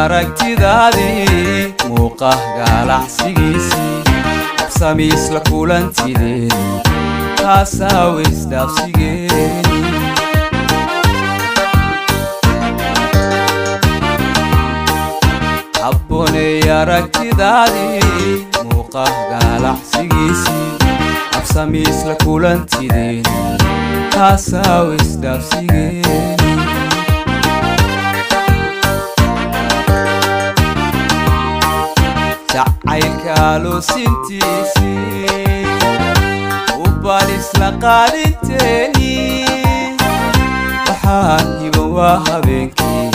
aragtidaadii muuqaalka cagsigiisii absamiis la kulantideeni taasaa weysdhaafsigeeni abbooney aragtidaadii muuqaalka cagsigiisii absamiis la kulantideeni taasaa weysdhaafsigeeni عيكالو سنتيسي وباليس لقالتني وحاني بواهبينكي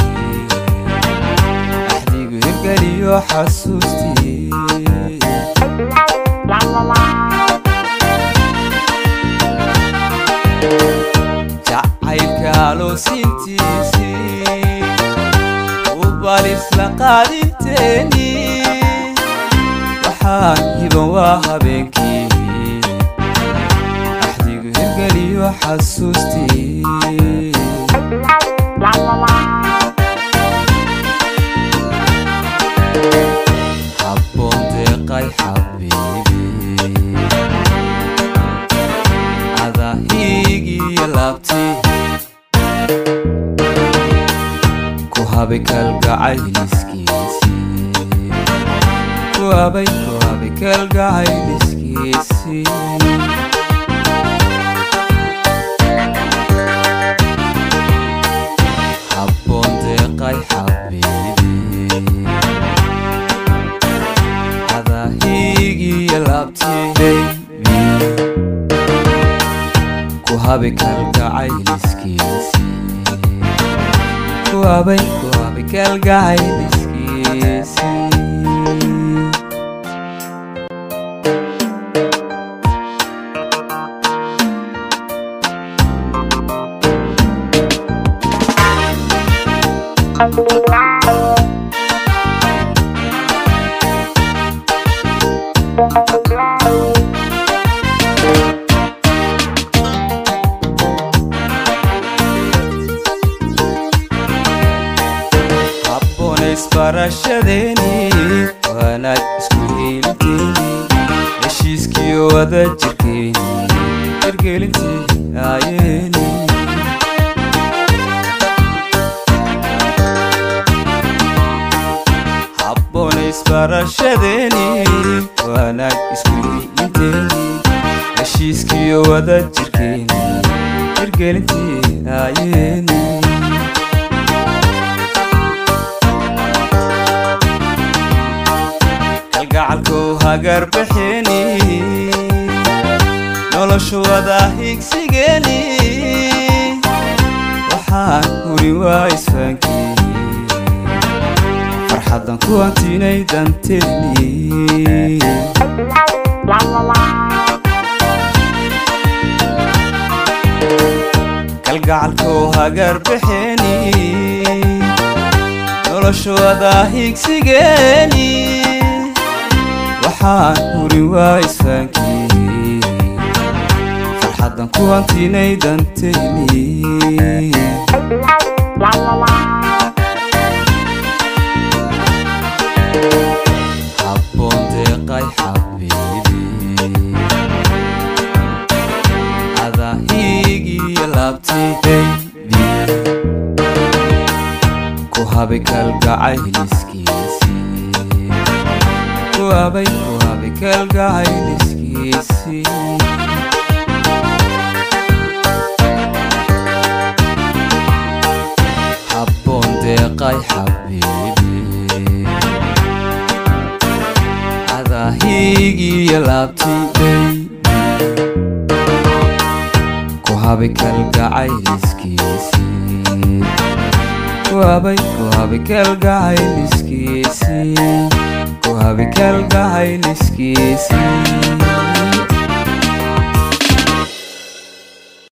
أحدي قرقلي وحسوستي عيكالو سنتيسي وباليس لقالتني يبا وهبينكي أحدي قرقلي وحسوستي حبون دقاي حبيبي هذا هيجي يلابتي كوهابك القعيل سكيسي كوهابك القعيل سكيسي حبون دقاي حبيبي هذا هيجي يلابتي بيبي كوهابك القعيل سكيسي كوهابك القعيل سكيسي barashadeni وانا iskuheelinteni heshiiskiyo wada jirkeeni hirgelinti ayeeni habboonay barashadeni وانا iskuheelinteni heshiiskiyo wada jirkeeni hirgelinti ayeeni gacalku hagar bixini noloshu wada higsigeeni waxaan huri waa isfankii farxadan ku antinay danteeni kalgacalku hagar bixini noloshu wada higsigeeni waxaan huri waa isfankii farxadan ku antinay danteeni habboon deeqay xabiibi adaa hiigiyo laabti baby ku habay kalgacayl iskiisi كوابك القعيل سكيسي حبون دقاي حبيبي هذا هيجي يلابتي بيبي كوابك القعيل سكيسي habi kalgacayl iskiisii ku habi kalgacayl iskiisii